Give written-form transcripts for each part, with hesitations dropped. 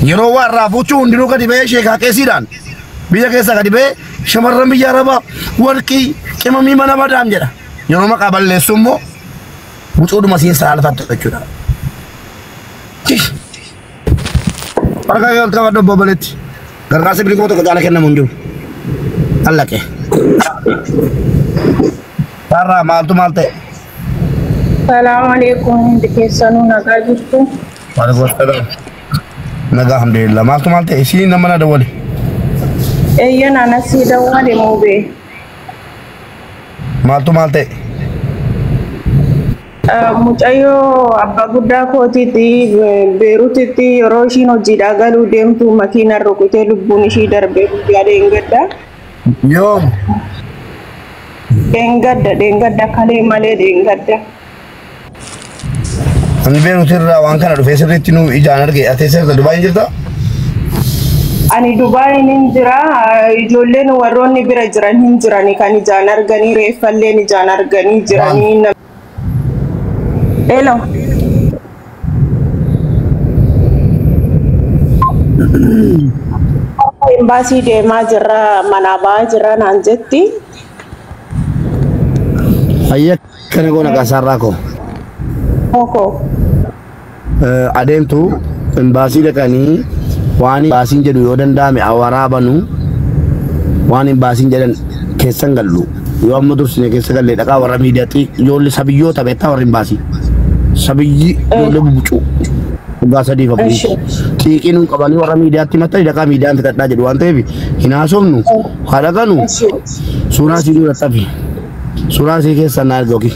yeroo warra fuchuu hundinuu gadi ba'ee sheekaa keessiidhaan biyya keessa gadi ba'ee shamarran biyya arabaa warqii qimamii mana madaam jedha yeroo maqaa balleessu immoo bucuudhuma siinsaa alfattu jechuudha. Warqa yoo ta'u adda bobbaletti gargaarsa bilikoota gaala kennamu hin jiru. Allaqee. Sarara maaltu maal ta'e? Assalamu alaikum. Dikeessanu nagaa jirtu. Waalaikum assalam. Nagaa alhamdulillah. Maaltu maal ta'e? Isiin nama na dawwale. Eeyyana nasi dawwale muubee. Maaltu maal ta'e? Mucayyoo abbaa guddaa kootiitti Beeruutitti yeroo ishiin hojiidhaa galuu deemtu makiinaan rukutee lubbuun ishii darbee guyyaa deengadda. Yoom? Deengadda kalee malee deengadda. Ani Beeruutirraa waan kana dhufee sirriitti nu ijaan arge ati sirriitti Dubaay jirta? Ani Dubaay hin jira ijoolleen warroonni bira jiran hin jirani kan ijaan arganii reeffalleen ijaan arganii jiranii. Hello. Embassy deemaa jirra manaa ba'aa jirra naan jetti. Ayya kana goona gaasarraa koo. Oko. Adeemtu embassy dhaqanii waan embassiin jedhu yoo danda'ame waraabanu waan embassiin jedhan keessan gallu yoo amma dursine keessa galle dhaqaa warra miidiyaatti ijoollee sabiyyoota beektaa warra embassy. Sabiyyi ijoollee bubucuu dhugaa sadii fakkii xiiqiin qabanii warra miidiyaatti maxxanee dhaqaa miidiyaan fixadhaa jedhu waan ta'eef hin haasofnu haadhaqanu suuraa sii dura xafi suuraa sii keessa na argooki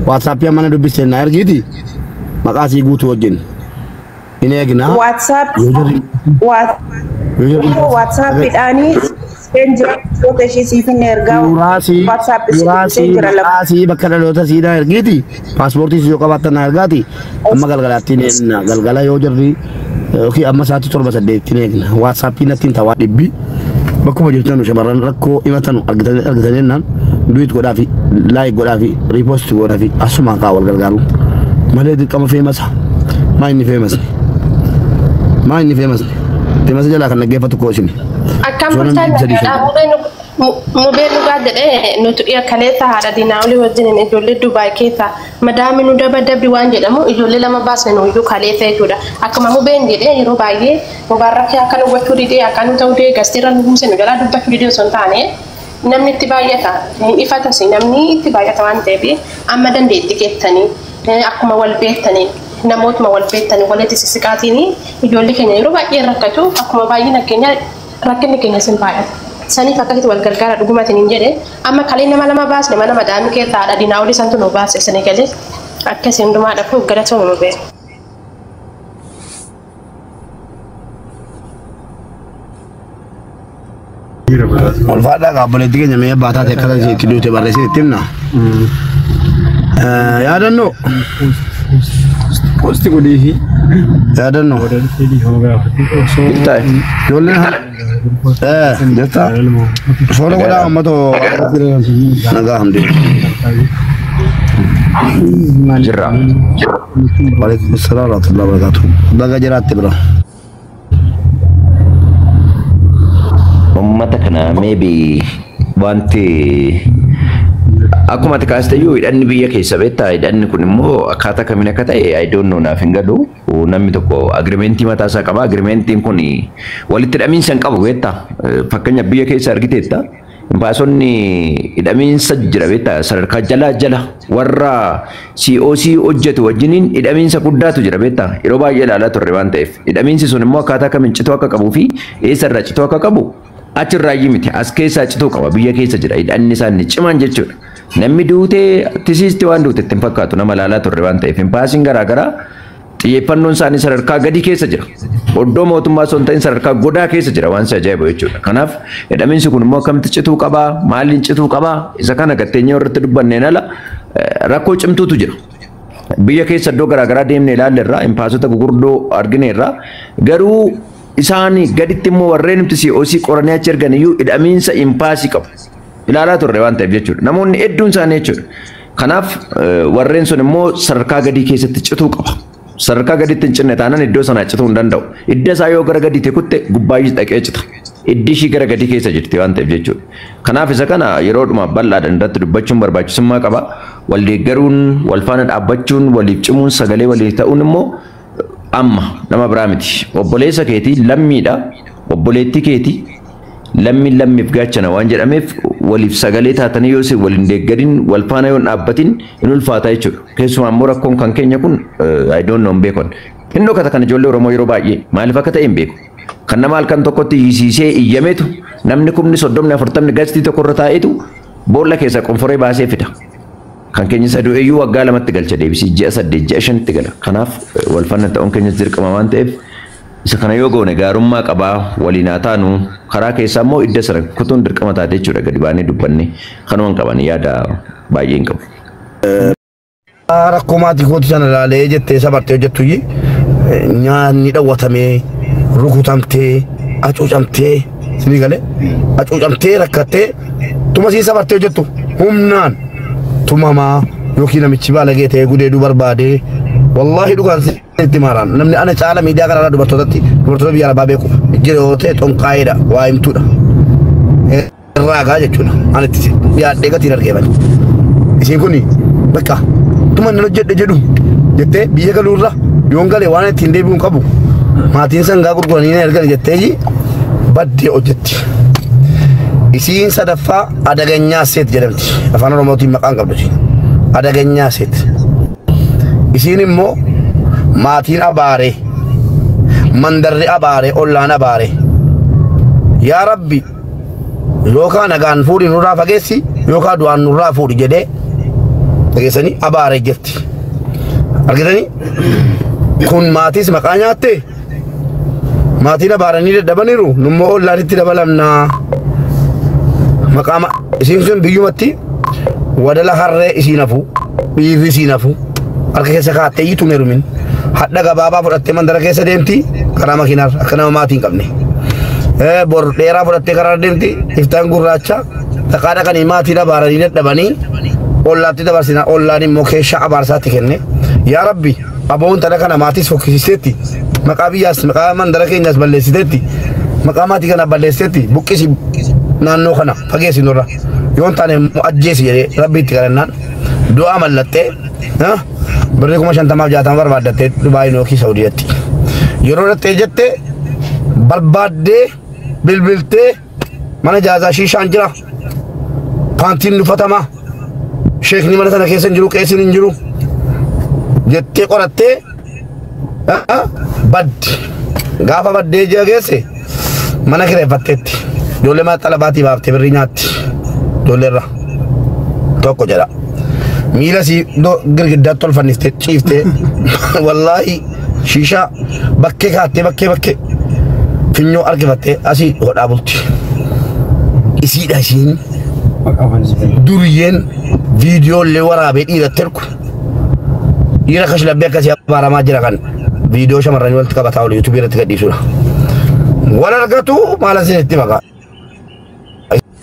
waatsaappii mana dubbistee na argiiti maqaa sii guutuu wajjin hin eegnaa waatsaappiidhaanii Enjoy ishee siif hin ergaa Durasi bakka dhaloota siidaa ergiiti paaspoortii si yoo qabaattan na ergaati amma galgalaatti neegna galgala yoo jirri yookiin amma sa'aatii 7-8 neegna waatsaappii nattiin tawaa dhibbi bakkuma jirtan shamarran rakkoo himatan argitaninnaan duwit godhaafi laayik godhaafi riipoosti godhaafi asumaan kaa wal gargaaru malee dirqama feemasa maa inni feemasa jalaa kan dhaggeeffatu koo isin. Akkam bulchaan mubeen dhugaa jedhee nuti kaleessa haadha diinaa olii wajjin ijoollee Dubaay keessa madaami nu dabadabbi waan jedhamu ijoollee lama baasne nuyyuu kaleessa jechuudha. Akkuma mubeen jedhee yeroo baay'ee mubaarrakee akka nu gochuu didee akka nu ta'uu didee gasteerra nu humse nu jalaa dubbachuu didee osoo hin taane namni itti baay'ata hin ifatas namni itti baay'ata waan ta'eef amma dandeetti geettanii akkuma wal beektanii namootuma wal beektanii walitti sissiqaatiin ijoollee keenya yeroo baay'ee rakkatu akkuma baay'ina keenya rakkinni keenya sin baay'ata. Saniif akkasitti wal gargaara dhugumaatiin hin jedhe amma kalee nama lama baasne mana madaamii keessaa haadha diinaa olii santu nu baase sanii galee akkasii hundumaa dhaquuf galatoomu nu beeku. Ulfaadhaa qaabboleetti keenya mee baataa ta'e akkasa itti duute barreessee itti himna. Yaadannoo. Posti godhee yaadannoo. Ijoolleen jetta soora godhaa uummatoo nagaa hamdee. Jirra. Waalaikum salaam wa rahmatullahi wa barakatuh. Baga jiraatti bira. Ummata kana maybe wanti akkuma tikaasteyyuu hidhanni biyya keessa beektaa hidhanni kun immoo akkaataa kamiin akka ta'e I don't know naaf hin galu namni tokko agrimentii mataa isaa qaba agrimentiin kun walitti hidhamiinsa hin qabu beektaa fakkeenya biyya keessa argiteetta baasonni hidhamiinsa jira beektaa sadarkaa jala warra COC hojjetu wajjiniin hidhamiinsa guddaatu jira beektaa yeroo baay'ee ilaalaa turre waan ta'eef hidhamiinsi sun immoo akkaataa kamiin cituu akka qabuu fi eessarraa cituu akka qabu achirraayyii miti as keessaa cituu qaba biyya keessa jira hidhanni isaanii cimaan jechuudha. Namni duutee tisiisti waan duute ittiin fakkaatu nama ilaalaa turre waan ta'eef impaasiin garaagaraa xiyyeeffannoon isaanii sadarkaa gadi keessa jira. Oddoo mootummaa osoo hin ta'in sadarkaa godaa keessa jira waan ajaa'ibu jechuudha. Kanaaf hidhamiinsi kun immoo akkamitti cituu qabaa maaliin cituu qabaa isa kana gatteenyaa irratti dubbanneen ala rakkoo cimtuutu jira. Biyya keessa iddoo garaagaraa deemnee ilaalle irraa impaasota gurguddoo argine irraa garuu isaanii gaditti immoo warreen nuti COC qoranii achi ergan iyyuu hidhamiinsa impaasii qabu. Ilaalaa turre waan ta'eef jechuudha. Namoonni hedduun isaanii jechuudha. Kanaaf warreen sun immoo sadarkaa gadii keessatti cituu qaba. Sadarkaa gaditti hin cinne taanaan iddoo sana cituu hin danda'u. Idda isaa yoo gara gadiitti kutte gubbaayyis dhaqee cita. Iddi ishii gara gadii keessa jirti waan ta'eef jechuudha. Kanaaf isa kana yeroodhuma bal'aadhaan irratti dubbachuun barbaachisummaa qaba. Wal deeggaruun, wal faana dhaabbachuun, waliif cimuun, sagalee walii ta'uun immoo amma nama biraa miti. Obboleessa keetii lammiidha. Obboleettii keetii lammiif gaachana waan jedhameef waliif sagalee taatanii yoo isin waliin deeggarin wal faana yoo dhaabbatin hin ulfaata jechuudha. Keessumaa immoo rakkoon kan keenya kun I don't know hin beekon. Innoo kata kan ijoollee Oromoo yeroo baay'ee maaliif akka ta'e hin beeku. Kan nama halkan tokkotti hiisiisee iyyameetu namni 30-40 gaazexii tokko irra taa'eetu boolla keessa qonforee baasee fida. Kan keenya isa du'eeyyuu waggaa lamatti galcha deebisii ji'a 8 ji'a 5tti gala. Kanaaf wal faana ta'uun keenyas dirqama waan ta'eef isa kana yoo goone gaarummaa qabaa waliin haa taanu karaa keessaa immoo idda sana kutuun dirqama taate jechuudha gadi baanee dubbanne kanumaan qaban yaada baay'ee hin qabu. Rakkoo maatii kootii sana ilaalee jettee sabartee hojjettuyyi nyaanni dhawwatamee rukutamtee hacuucamtee sinii galee hacuucamtee rakkattee tuma sii sabartee hojjettu humnaan tumamaa yookiin namichi baalagee ta'ee gudeeduu barbaadee wallahi dhugaan itti maaraan namni ana caala miidiyaa kanarraa dubartoota biyya arabaa beeku jira yoo ta'e xonqaa'eedha waa himtuudha raagaa jechuudha ani itti yaadhee gatiin argeeman isiin kuni bakka tuma nan hojjedhe jedhu jettee biyya galuurra yoon galee waan ittiin deebi'uun qabu maatiin sangaa gurguranii na ergan jettee baddee hojjetti. Isiin sadaffaa adaganyaa seet jedhamti afaan oromootiin maqaan qabdu adaganyaa seet. Isiin immoo maatiin abaaree mandarri abaaree ollaan abaaree yaa rabbi yookaan nagaan fuudhi nurraa fageessi yookaan du'aan nurraa fuudhi jedhee dhageessanii abaaree jirti. Argitanii kun maatiis maqaa nyaatte maatiin abaaranii dadhabaniiru nummoo ollaanitti dabalamnaa. Maqama isiin sun biyyumatti wadala harree isiin hafu dhiirri isiin hafu harka keessa kaattee iyyuu tumeerumin hadha gabaabaa fudhattee mandara keessa deemti karaa makiinaarra akka nama maatii hin qabne bor dheeraa fudhattee karaa deemti iftaan gurraacha dhaqaa dhaqanii maatiin abaaranii dadhabanii ollaatti dabarsina ollaan immoo keeshaa abaarsaatti kenne yaa rabbi aboon tana kana maatiis fokkisiisteetti maqaa biyyaas maqaa mandara keenyaas balleessiteetti maqaa maatii kana balleessiteetti buqqisi naannoo kana fageessi nurra yoon taane ajjeesi jedhee rabbiitti kadhannaan du'aa mallattee birrii 50,000 barbaaddattee Dubaay yookiin Saawudiyaatti yeroo dhattee jettee barbaaddee bilbiltee mana jaazaa shiishaan jira paantiin uffatama sheekni mana sana keessa hin jiru qeessiin hin jiru jettee qorattee baddi gaafa baddee jira geesse mana kireeffatteetti. Ijoollee mana xalabaatii baaftee birrii nyaatti ijoolleerra tokko jedha miila sii girgiddaatti tolfanniftee ciiftee wallaahi shiishaa bakkee kaattee bakkee finyoo argifattee asii hodhaa bulti isiidha isiin duriyyeen viidiyoollee waraabee dhiiratti ergu dhiira kashlabbee akkasii abaaramaa jira kan viidiyoo shamarranii walitti qabataa ol yuutuubii irratti gadhiisuudha wal argatu maala isinitti maqaa.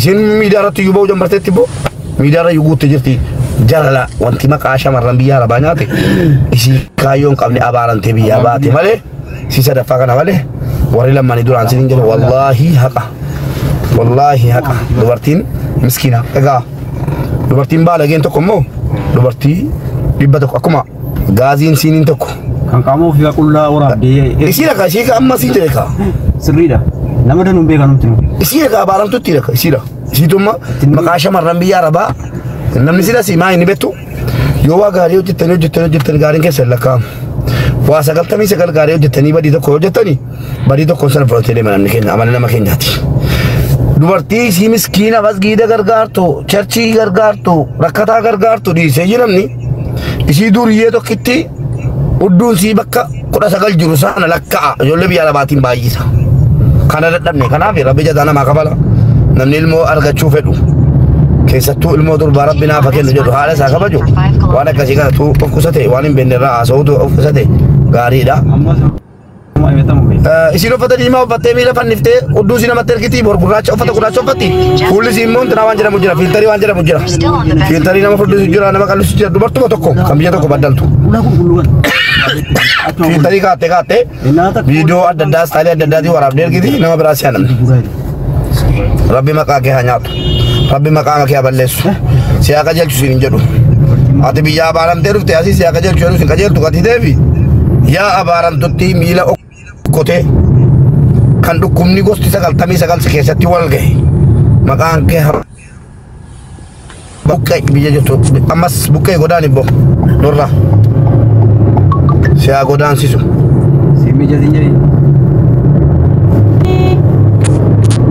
Isin miidiyaarratti iyyuu ba'uu jambarteetti boo miidiyaarra iyyuu guuttee jirti jalala wanti maqaa shamarran biyya arabaa nyaate isii kaayyoo hin qabne abaarantee biyyaa baate malee si sadaffaa kana malee warri lammanii duraan siin hin jedhu wallaahi haqa dubartiin miskiina egaa dubartiin baalageen tokko immoo dubartii 100 akkuma gaaziin siiniin tokko kan qaama ofii qullaa waraabdee isiidha ishii amma sii jedhe kaa sirriidha nama danuun beekanumti nu isiidha abaaramtutti dha isiidha isiitumma maqaa shamarran biyya arabaa namni sida siimaa inni bettu yoo waa gaarii hojjettanii gaariin keessa lakkaa'amu waa 99 gaarii hojjettanii badii tokko hojjettanii badii tokkoon sana fudhatee deema namni keenya amala nama keenyaati. Dubartii isii miskiina masgiida gargaartu charchii gargaartu rakkataa gargaartu dhiisee jiramni isii duriyyee tokkitti udduun sii bakka 19 jiru sana lakkaa'a ijoollee biyya arabaatiin baay'isa. Kana dadhabne kanaaf rabbi jazaa namaa kafala namni ilmoo argachuu fedhu keessattuu ilmoo durbaa rabbi naaf kennu jedhu haala isaa kabaju waan akkasii kanatu of qusate waan hin beekne irraa haasa'uutu of qusate gaariidha. Isin uffata diimaa uffattee miila fanniftee udduu si namatti ergitii bor gurraacha uffata uffatti fuulli si immoo intinaa waan jedhamu jira fiiltarii waan jedhamu jira fiiltarii nama furdisuuf jira nama qallisuuf jira dubartuma tokko kan biyya tokko baddaltu. Filteri kaate video adda style waraabdee ergiti nama biraa si aanamne. Rabbi maqaa kee haa nyaatu. Rabbi maqaa kee haa balleessu. Si haa qajeelchu siin hin jedhu. Ati biyya abaaramtee dhufte asii si haa qajeelchu jedhu siin qajeeltu qatiteefi yaa abaaramtutti miila okkotee kan dhukkubni gosti 99 keessatti wal gahe maqaan kee haa buqqee biyya jettu ammas buqqee godaan ibbo nurra si haa godaansisu. Si mijatiin jedhee.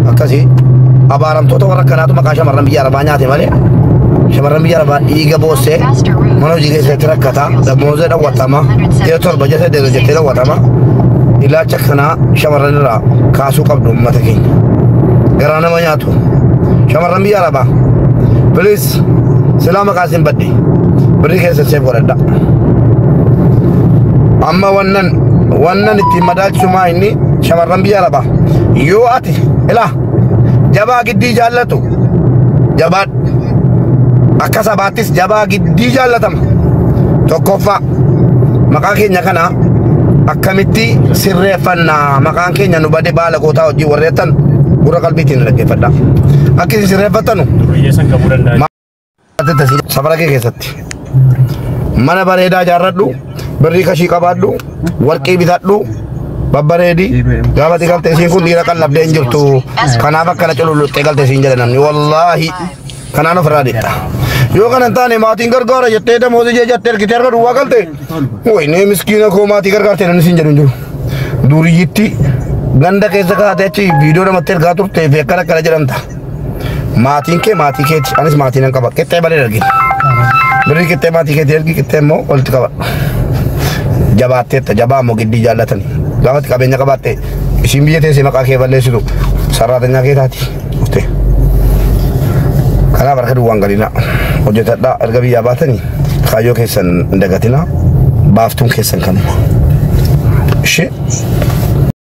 Akkasii abaaramtoota warra kanaatu maqaa shamarran biyya arabaa nyaate malee shamarran biyya arabaa dhiiga boossee mana hojii keessatti rakkataa dammoozee dhawwatama yoo torba jette deedo jettee dhawwatama ilaacha kanaa shamarran irraa kaasuu qabdu uummata keenya garaa nama nyaatu shamarran biyya arabaa please silaa maqaa isin badde birrii keessa seef godhadha amma wannan ittiin madaalchisumaa inni shamarran biyya arabaa yoo ati ilaa jabaa giddii jaallatu jabaad akka sabaattis jabaa giddii jaallatama tokkoffaa maqaa keenya kana akkamitti sirreeffannaa maqaan keenya nu bade baala gootaa hojii warreettan gurra qalbiitiin dhaggeeffadha akka isin sirreeffattanu safara kee keessatti mana bareedaa jaarradhu birrii kashii qabaadhu warqii bitadhu babbareedi gaafati galte isiin kun dhiira qallabdee hin jirtu kanaaf akkana cululuxxee galte isiin jedha namni wallaahi kanaan ofirraa dhiidha yoo kana hin taane maatiin gargaara jettee damoozii jee jettee ergitee harka duwwaa galte wayinee miskiina koo maatii gargaartee namni siin jedhu hin jiru duriyyitti ganda keessa kaatee achi viidiyoo namatti ergaa turtee fi akkana jedhamta maatiin kee maatii keeti anis maatii nan qaba qixxee balee ergin birrii qixxee maatii keeti ergi qixxee immoo walitti qaba jabaatteetta jabaa immoo giddii jaallatanii gaafatti qabeenya qabaatte isin biyya teessee maqaa kee balleessitu sarraatanyaa kee taati dhuftee kanaaf harka duwwaan galina hojjetadhaa erga biyyaa baatanii kaayyoo keessan hin dagatinaa baaftuun keessan kanuma ishee